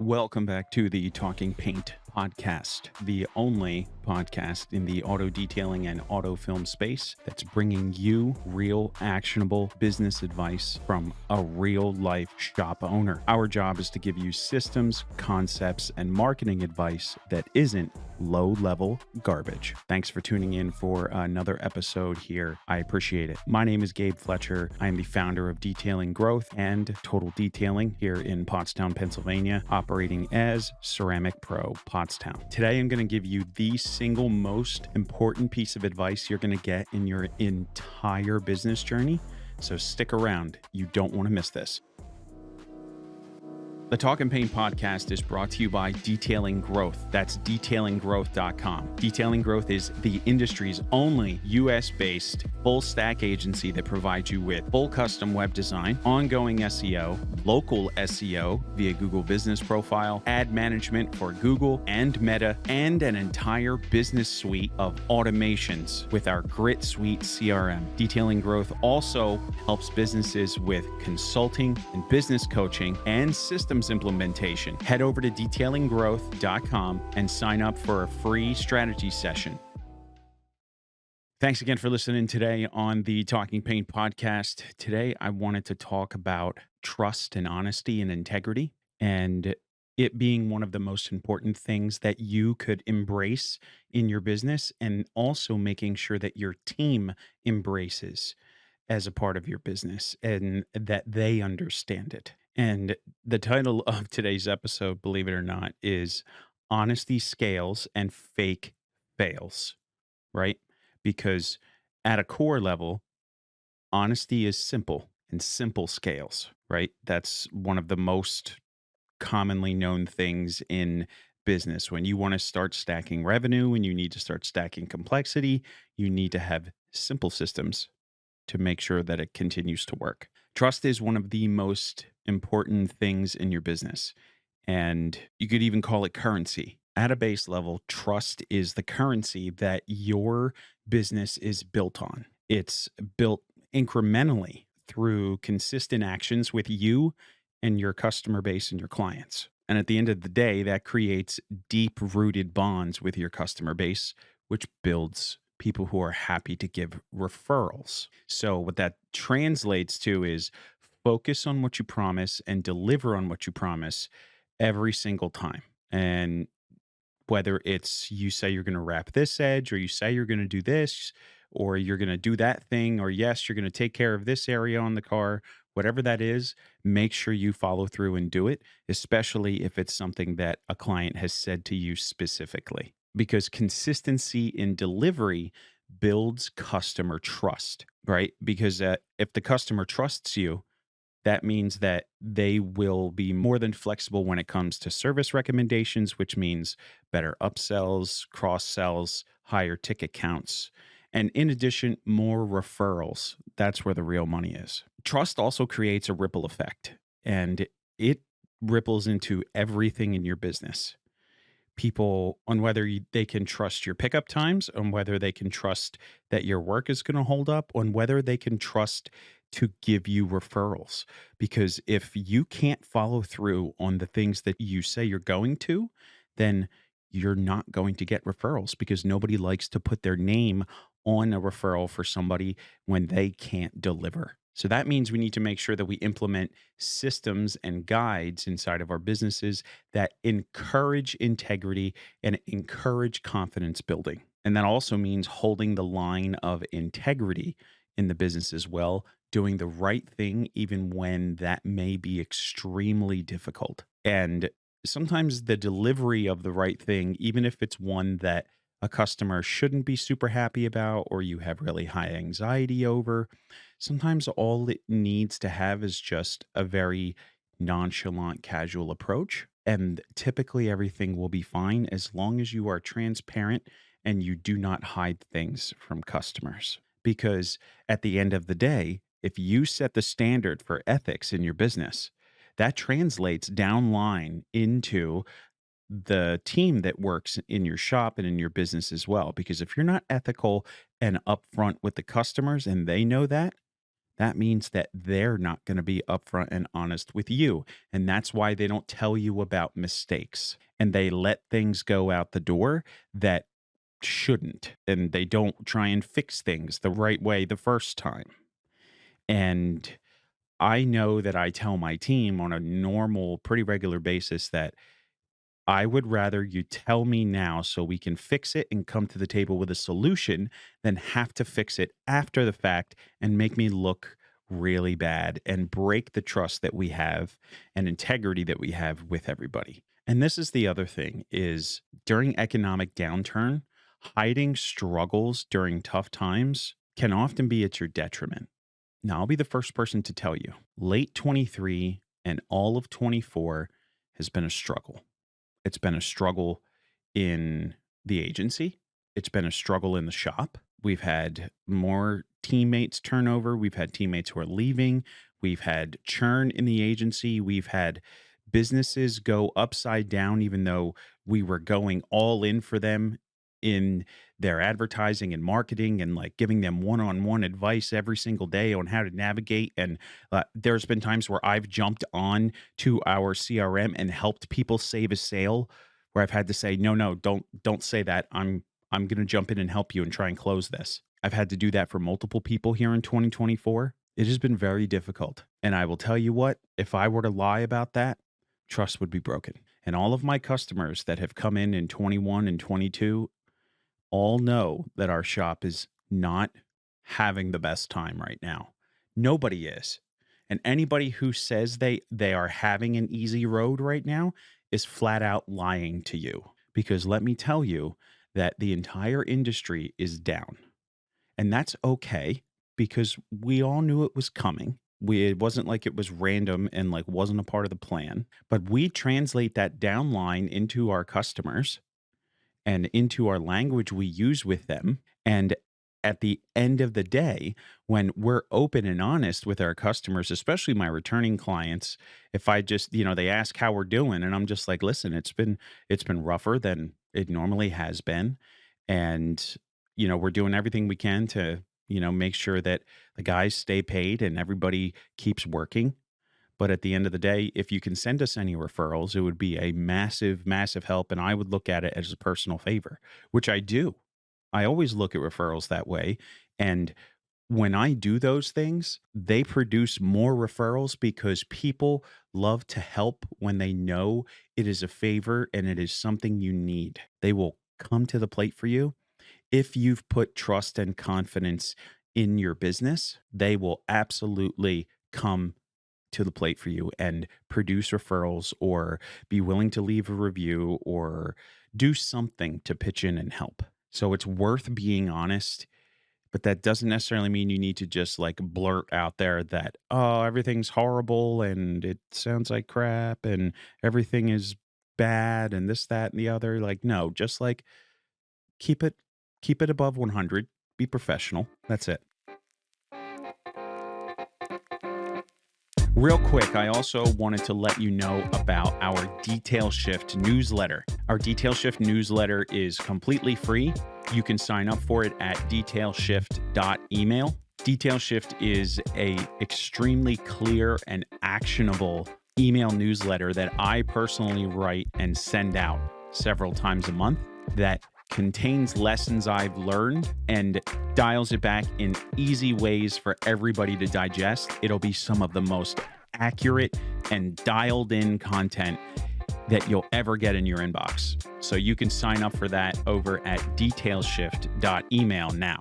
Welcome back to the Talking Paint podcast, the only podcast in the auto detailing and auto film space that's bringing you real, actionable business advice from a real life shop owner. Our job is to give you systems, concepts, and marketing advice that isn't low-level garbage. Thanks for tuning in for another episode here. I appreciate it. My name is Gabe Fletcher. I am the founder of Detailing Growth and Total Detailing here in Pottstown, Pennsylvania, operating as Ceramic Pro Pottstown. Today, I'm going to give you the single most important piece of advice you're going to get in your entire business journey. So stick around. You don't want to miss this. The Talk and Paint podcast is brought to you by Detailing Growth. That's detailinggrowth.com. Detailing Growth is the industry's only US-based full-stack agency that provides you with full custom web design, ongoing SEO, local SEO via Google Business Profile, ad management for Google and Meta, and an entire business suite of automations with our Grit Suite CRM. Detailing Growth also helps businesses with consulting and business coaching and systems implementation. Head over to detailinggrowth.com and sign up for a free strategy session. Thanks again for listening today on the Talking Paint podcast. Today, I wanted to talk about trust and honesty and integrity, and it being one of the most important things that you could embrace in your business, and also making sure that your team embraces as a part of your business and that they understand it. And the title of today's episode, believe it or not, is Honesty Scales and Fake Fails, right? Because at a core level, honesty is simple and simple scales, right? That's one of the most commonly known things in business. When you want to start stacking revenue and you need to start stacking complexity, you need to have simple systems to make sure that it continues to work. Trust is one of the most important things in your business, and you could even call it currency. At a base level, trust is the currency that your business is built on. It's built incrementally through consistent actions with you and your customer base and your clients. And at the end of the day, that creates deep-rooted bonds with your customer base, which builds people who are happy to give referrals. So what that translates to is focus on what you promise and deliver on what you promise every single time. And whether it's you say you're going to wrap this edge, or you say you're going to do this, or you're going to do that thing, or yes, you're going to take care of this area on the car, whatever that is, make sure you follow through and do it, especially if it's something that a client has said to you specifically. Because consistency in delivery builds customer trust, right? Because if the customer trusts you, that means that they will be more than flexible when it comes to service recommendations, which means better upsells, cross sells, higher ticket counts, and in addition, more referrals. That's where the real money is. Trust also creates a ripple effect, and it ripples into everything in your business. People on whether they can trust your pickup times, on whether they can trust that your work is going to hold up, on whether they can trust to give you referrals. Because if you can't follow through on the things that you say you're going to, then you're not going to get referrals, because nobody likes to put their name on a referral for somebody when they can't deliver. So that means we need to make sure that we implement systems and guides inside of our businesses that encourage integrity and encourage confidence building. And that also means holding the line of integrity in the business as well, doing the right thing even when that may be extremely difficult. And sometimes the delivery of the right thing, even if it's one that a customer shouldn't be super happy about or you have really high anxiety over, sometimes all it needs to have is just a very nonchalant, casual approach. And typically everything will be fine as long as you are transparent and you do not hide things from customers. Because at the end of the day, if you set the standard for ethics in your business, that translates downline into the team that works in your shop and in your business as well. Because if you're not ethical and upfront with the customers and they know that, that means that they're not going to be upfront and honest with you. And that's why they don't tell you about mistakes and they let things go out the door that shouldn't. And they don't try and fix things the right way the first time. And I know that I tell my team on a normal, pretty regular basis that I would rather you tell me now so we can fix it and come to the table with a solution than have to fix it after the fact and make me look really bad and break the trust that we have and integrity that we have with everybody. And this is the other thing is during economic downturn, hiding struggles during tough times can often be at your detriment. Now, I'll be the first person to tell you, late 23 and all of 24 has been a struggle. It's been a struggle in the agency. It's been a struggle in the shop. We've had more teammates turnover. We've had teammates who are leaving. We've had churn in the agency. We've had businesses go upside down, even though we were going all in for them in their advertising and marketing and like giving them one-on-one advice every single day on how to navigate. And there's been times where I've jumped on to our CRM and helped people save a sale where I've had to say, no, don't say that. I'm going to jump in and help you and try and close this. I've had to do that for multiple people here in 2024. It has been very difficult. And I will tell you what, if I were to lie about that, trust would be broken. And all of my customers that have come in 21 and 22 all know that our shop is not having the best time right now. Nobody is. And anybody who says they are having an easy road right now is flat out lying to you. Because let me tell you that the entire industry is down. And that's okay because we all knew it was coming. It wasn't like it was random and like wasn't a part of the plan. But we translate that down line into our customers and into our language we use with them. And at the end of the day, when we're open and honest with our customers, especially my returning clients, if I just, they ask how we're doing and I'm just like, listen, it's been rougher than it normally has been. And, we're doing everything we can to, make sure that the guys stay paid and everybody keeps working. But at the end of the day, if you can send us any referrals, it would be a massive, massive help. And I would look at it as a personal favor, which I do. I always look at referrals that way. And when I do those things, they produce more referrals because people love to help when they know it is a favor and it is something you need. They will come to the plate for you. If you've put trust and confidence in your business, they will absolutely come to the plate for you and produce referrals or be willing to leave a review or do something to pitch in and help. So it's worth being honest, but that doesn't necessarily mean you need to just like blurt out there that, oh, everything's horrible and it sounds like crap and everything is bad and this, that, and the other. Like, no, just like keep it above 100, be professional. That's it. Real quick, I also wanted to let you know about our Detail Shift newsletter. Our Detail Shift newsletter is completely free. You can sign up for it at detailshift.email. Detail Shift is a extremely clear and actionable email newsletter that I personally write and send out several times a month that contains lessons I've learned and dials it back in easy ways for everybody to digest. It'll be some of the most accurate and dialed in content that you'll ever get in your inbox. So you can sign up for that over at detailshift.email now.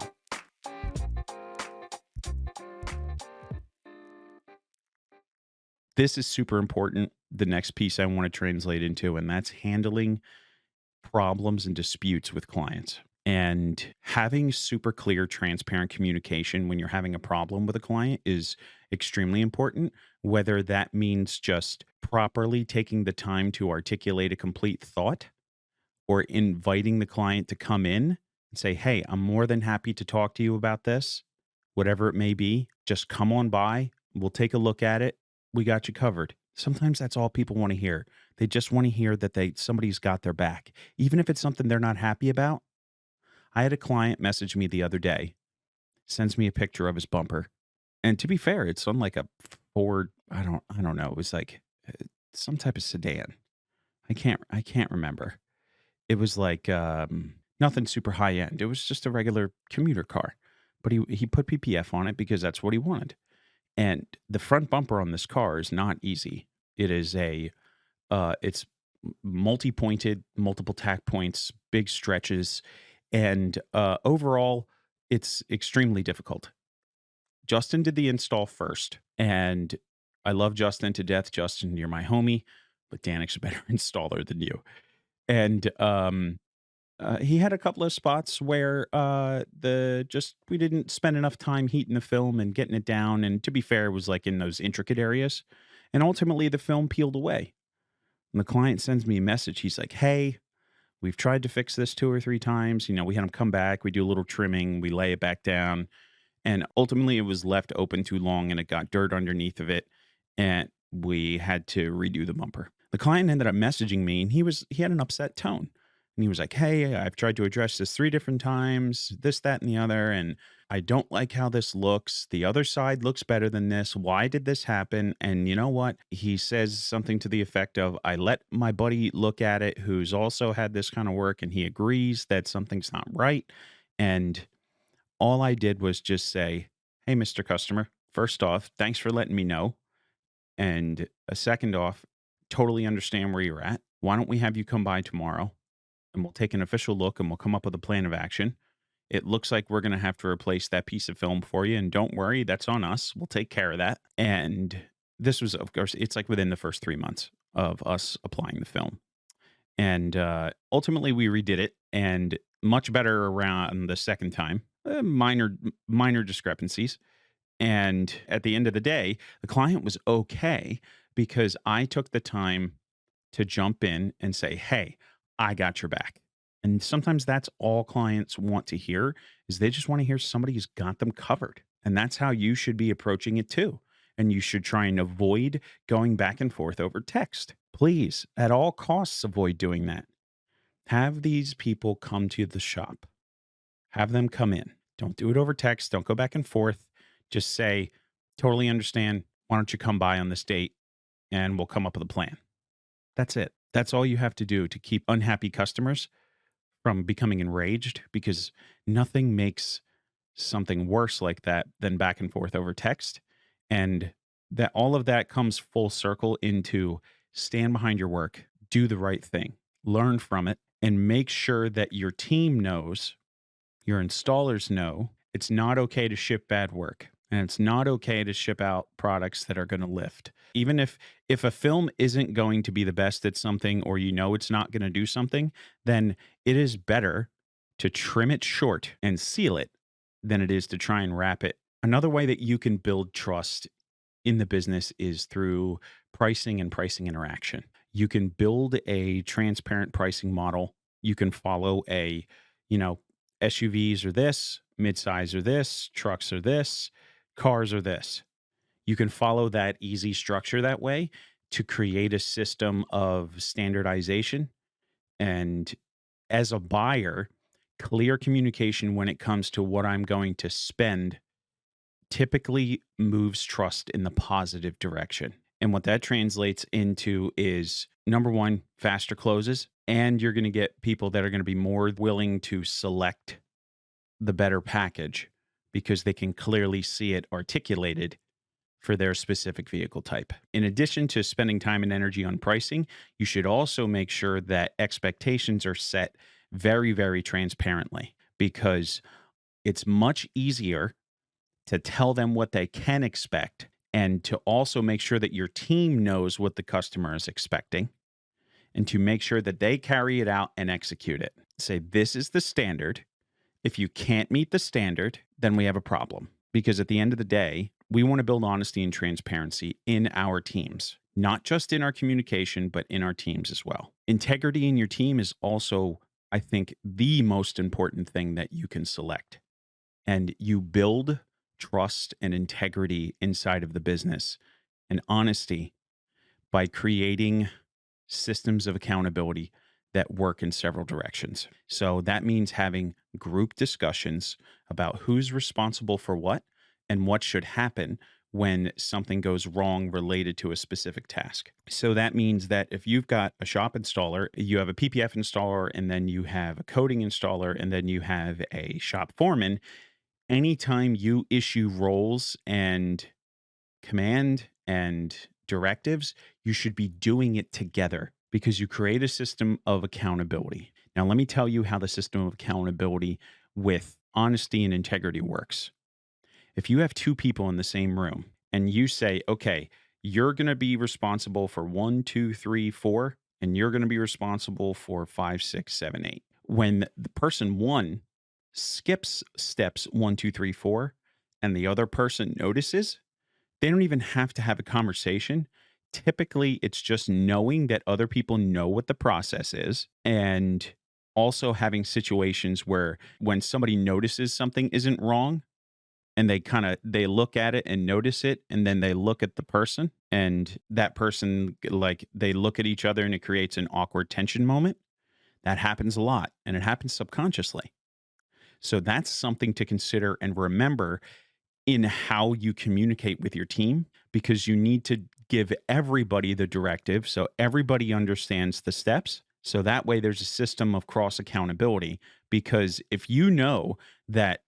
This is super important. The next piece I want to translate into, and that's handling problems and disputes with clients. And having super clear, transparent communication when you're having a problem with a client is extremely important, whether that means just properly taking the time to articulate a complete thought or inviting the client to come in and say, hey, I'm more than happy to talk to you about this, whatever it may be. Just come on by. We'll take a look at it. We got you covered. Sometimes that's all people want to hear. They just want to hear that somebody's got their back, even if it's something they're not happy about. I had a client message me the other day, sends me a picture of his bumper. And to be fair, it's on like a Ford, I don't know. It was like some type of sedan. I can't remember. It was like nothing super high end. It was just a regular commuter car. But he put PPF on it because that's what he wanted. And the front bumper on this car is not easy. It is it's multi-pointed, multiple tack points, big stretches, and overall, it's extremely difficult. Justin did the install first, and I love Justin to death. Justin, you're my homie, but Danik's a better installer than you. And he had a couple of spots where the just we didn't spend enough time heating the film and getting it down. And to be fair, it was like in those intricate areas. And ultimately, the film peeled away. And the client sends me a message. He's like, "Hey, we've tried to fix this 2 or 3 times. We had him come back. We do a little trimming. We lay it back down, and ultimately, it was left open too long, and it got dirt underneath of it, and we had to redo the bumper." The client ended up messaging me, and he had an upset tone. And he was like, "Hey, I've tried to address this 3 different times, this, that, and the other, and I don't like how this looks. The other side looks better than this. Why did this happen?" And you know what? He says something to the effect of, "I let my buddy look at it who's also had this kind of work, and he agrees that something's not right." And all I did was just say, "Hey, Mr. Customer, first off, thanks for letting me know. And second off, totally understand where you're at. Why don't we have you come by tomorrow and we'll take an official look and we'll come up with a plan of action. It looks like we're going to have to replace that piece of film for you. And don't worry, that's on us. We'll take care of that." And this was, of course, it's like within the first 3 months of us applying the film. And ultimately, we redid it and much better around the second time. Minor discrepancies. And at the end of the day, the client was okay because I took the time to jump in and say, "Hey, I got your back." And sometimes that's all clients want to hear is they just want to hear somebody who's got them covered. And that's how you should be approaching it too. And you should try and avoid going back and forth over text. Please, at all costs, avoid doing that. Have these people come to the shop. Have them come in. Don't do it over text. Don't go back and forth. Just say, "Totally understand. Why don't you come by on this date and we'll come up with a plan." That's it. That's all you have to do to keep unhappy customers from becoming enraged, because nothing makes something worse like that than back and forth over text. And that all of that comes full circle into stand behind your work, do the right thing, learn from it, and make sure that your team knows, your installers know, it's not okay to ship bad work. And it's not okay to ship out products that are going to lift. Even if a film isn't going to be the best at something, or it's not going to do something, then it is better to trim it short and seal it than it is to try and wrap it. Another way that you can build trust in the business is through pricing and pricing interaction. You can build a transparent pricing model. You can follow SUVs are this, midsize are this, trucks are this, cars are this. You can follow that easy structure that way to create a system of standardization. And as a buyer, clear communication when it comes to what I'm going to spend typically moves trust in the positive direction. And what that translates into is, number one, faster closes. And you're going to get people that are going to be more willing to select the better package because they can clearly see it articulated for their specific vehicle type. In addition to spending time and energy on pricing, you should also make sure that expectations are set very, very transparently, because it's much easier to tell them what they can expect and to also make sure that your team knows what the customer is expecting and to make sure that they carry it out and execute it. Say, "This is the standard. If you can't meet the standard, then we have a problem." Because at the end of the day, we want to build honesty and transparency in our teams, not just in our communication, but in our teams as well. Integrity in your team is also, I think, the most important thing that you can select. And you build trust and integrity inside of the business and honesty by creating systems of accountability that work in several directions. So that means having group discussions about who's responsible for what and what should happen when something goes wrong related to a specific task. So that means that if you've got a shop installer, you have a PPF installer, and then you have a coding installer, and then you have a shop foreman, anytime you issue roles and command and directives, you should be doing it together because you create a system of accountability. Now, let me tell you how the system of accountability with honesty and integrity works. If you have two people in the same room and you say, okay, you're going to be responsible for one, two, three, four, and you're going to be responsible for five, six, seven, eight. When the person one skips steps one, two, three, four, and the other person notices, they don't even have to have a conversation. Typically, it's just knowing that other people know what the process is, and also having situations where when somebody notices something isn't wrong and they look at it and notice it, and then they look at the person, and that person, like, they look at each other and it creates an awkward tension moment. That happens a lot, and it happens subconsciously. So that's something to consider and remember in how you communicate with your team, because you need to give everybody the directive so everybody understands the steps. So that way there's a system of cross accountability. Because if you know that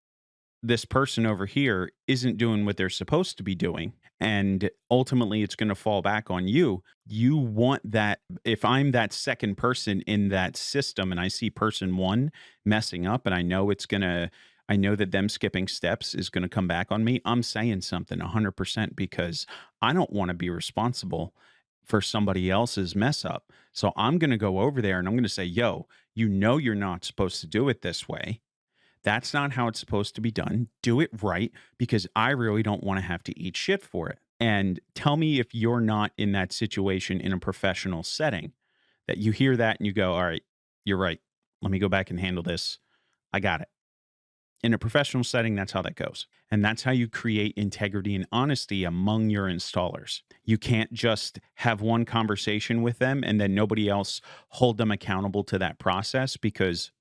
this person over here isn't doing what they're supposed to be doing, and ultimately it's going to fall back on you, you want that. If I'm that second person in that system and I see person one messing up, and I know that them skipping steps is going to come back on me, I'm saying something 100%, because I don't want to be responsible for somebody else's mess up. So I'm going to go over there and I'm going to say, yo, you know, you're not supposed to do it this way. That's not how it's supposed to be done. Do it right, because I really don't want to have to eat shit for it. And tell me if you're not in that situation in a professional setting, that you hear that and you go, all right, you're right. Let me go back and handle this. I got it. In a professional setting, that's how that goes. And that's how you create integrity and honesty among your installers. You can't just have one conversation with them and then nobody else hold them accountable to that process, because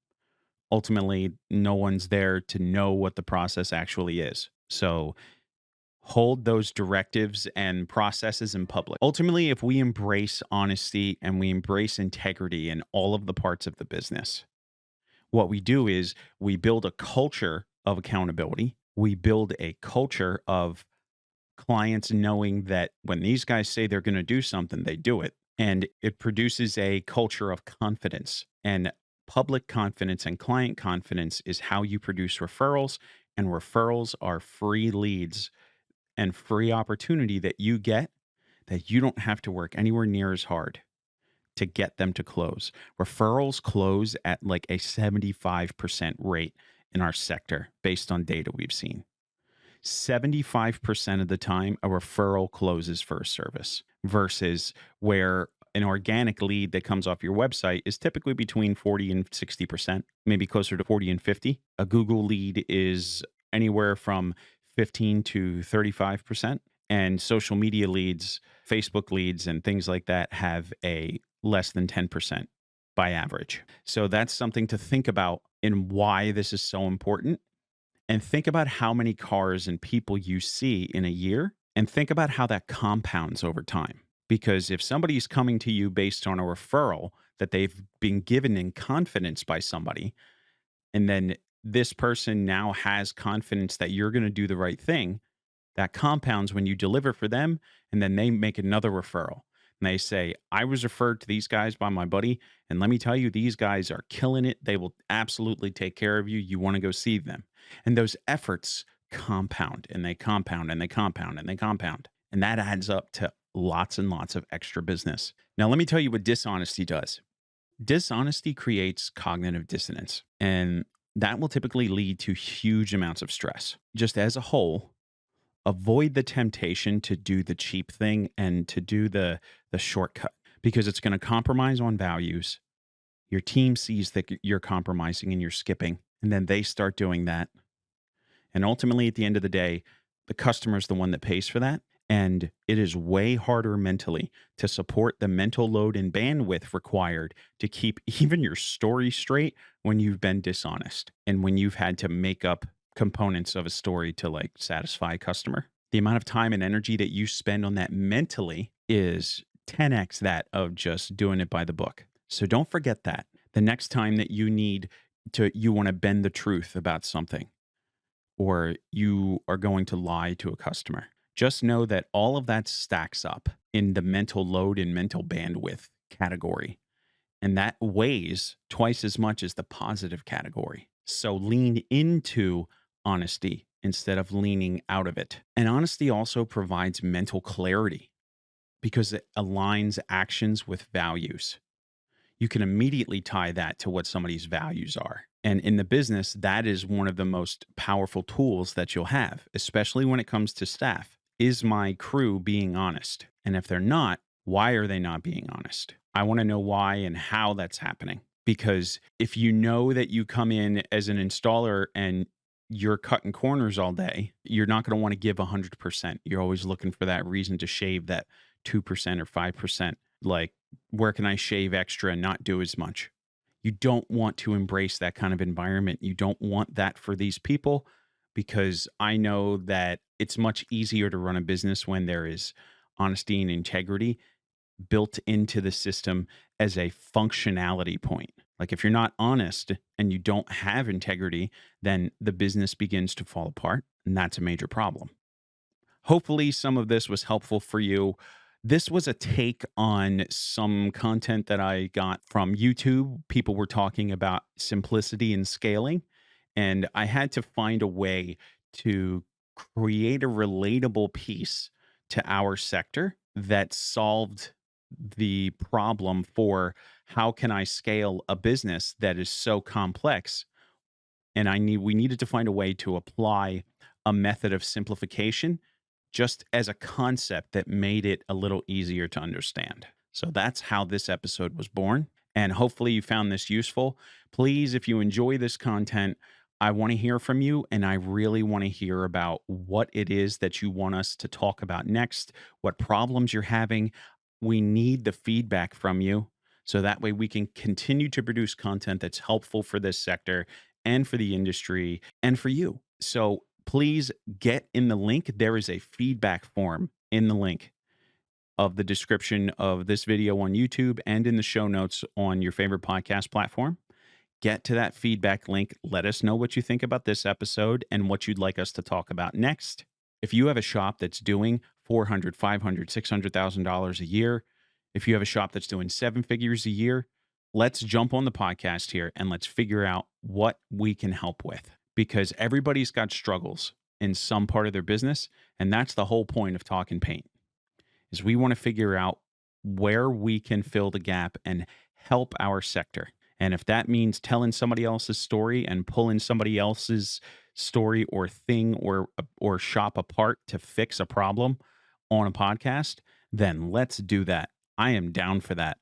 ultimately no one's there to know what the process actually is. So hold those directives and processes in public. Ultimately, if we embrace honesty and we embrace integrity in all of the parts of the business, what we do is we build a culture of accountability. We build a culture of clients knowing that when these guys say they're going to do something, they do it. And it produces a culture of confidence. And public confidence and client confidence is how you produce referrals. And referrals are free leads and free opportunity that you get, that you don't have to work anywhere near as hard to get them to close. Referrals close at like a 75% rate in our sector based on data we've seen. 75% of the time, a referral closes for a service, versus where an organic lead that comes off your website is typically between 40 and 60%, maybe closer to 40 and 50. A Google lead is anywhere from 15 to 35%. And social media leads, Facebook leads, and things like that have a less than 10% by average. So that's something to think about in why this is so important. And think about how many cars and people you see in a year, and think about how that compounds over time. Because if somebody's coming to you based on a referral that they've been given in confidence by somebody, and then this person now has confidence that you're going to do the right thing, that compounds when you deliver for them, and then they make another referral. And they say, I was referred to these guys by my buddy, and let me tell you, these guys are killing it. They will absolutely take care of you. You want to go see them. And those efforts compound, and they compound, and they compound, and they compound. And that adds up to lots and lots of extra business. Now, let me tell you what dishonesty does. Dishonesty creates cognitive dissonance, and that will typically lead to huge amounts of stress. Just as a whole, avoid the temptation to do the cheap thing and to do the shortcut, because it's going to compromise on values. Your team sees that you're compromising and you're skipping, and then they start doing that. And ultimately, at the end of the day, the customer is the one that pays for that. And it is way harder mentally to support the mental load and bandwidth required to keep even your story straight when you've been dishonest and when you've had to make up components of a story to like satisfy a customer. The amount of time and energy that you spend on that mentally is 10x that of just doing it by the book. So don't forget that. The next time that you want to bend the truth about something, or you are going to lie to a customer, just know that all of that stacks up in the mental load and mental bandwidth category. And that weighs twice as much as the positive category. So lean into honesty instead of leaning out of it. And honesty also provides mental clarity because it aligns actions with values. You can immediately tie that to what somebody's values are. And in the business, that is one of the most powerful tools that you'll have, especially when it comes to staff. Is my crew being honest? And if they're not, why are they not being honest? I want to know why and how that's happening. Because if you know that you come in as an installer and you're cutting corners all day, you're not going to want to give 100%. You're always looking for that reason to shave that 2% or 5%. Like, where can I shave extra and not do as much? You don't want to embrace that kind of environment. You don't want that for these people, because I know that it's much easier to run a business when there is honesty and integrity built into the system as a functionality point. Like, if you're not honest and you don't have integrity, then the business begins to fall apart, and that's a major problem. Hopefully some of this was helpful for you. This was a take on some content that I got from YouTube. People were talking about simplicity and scaling, and I had to find a way to create a relatable piece to our sector that solved the problem for how can I scale a business that is so complex. And we needed to find a way to apply a method of simplification just as a concept that made it a little easier to understand. So that's how this episode was born. And hopefully you found this useful. Please, if you enjoy this content, I want to hear from you, and I really want to hear about what it is that you want us to talk about next, what problems you're having. We need the feedback from you so that way we can continue to produce content that's helpful for this sector and for the industry and for you. So please get in the link. There is a feedback form in the link of the description of this video on YouTube and in the show notes on your favorite podcast platform. Get to that feedback link. Let us know what you think about this episode and what you'd like us to talk about next. If you have a shop that's doing $400,000, $500,000, $600,000 a year, if you have a shop that's doing 7 figures a year, let's jump on the podcast here and let's figure out what we can help with, because everybody's got struggles in some part of their business. And that's the whole point of Talk and Paint, is we want to figure out where we can fill the gap and help our sector. And if that means telling somebody else's story and pulling somebody else's story or thing or shop apart to fix a problem on a podcast, then let's do that. I am down for that.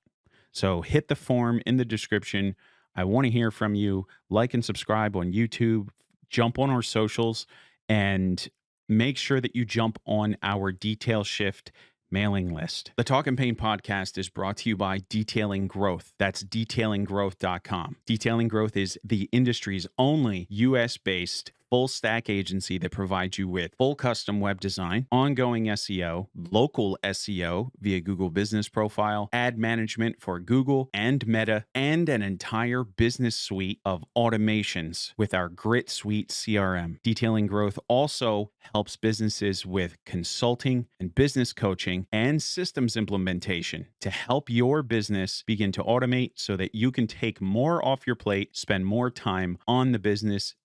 So hit the form in the description. I want to hear from you. Like and subscribe on YouTube. Jump on our socials and make sure that you jump on our Detail Shift mailing list. The Talk and Paint podcast is brought to you by Detailing Growth. That's detailinggrowth.com. Detailing Growth is the industry's only US-based full stack agency that provides you with full custom web design, ongoing SEO, local SEO via Google Business Profile, ad management for Google and Meta, and an entire business suite of automations with our Grit Suite CRM. Detailing Growth also helps businesses with consulting and business coaching and systems implementation to help your business begin to automate so that you can take more off your plate, spend more time on the business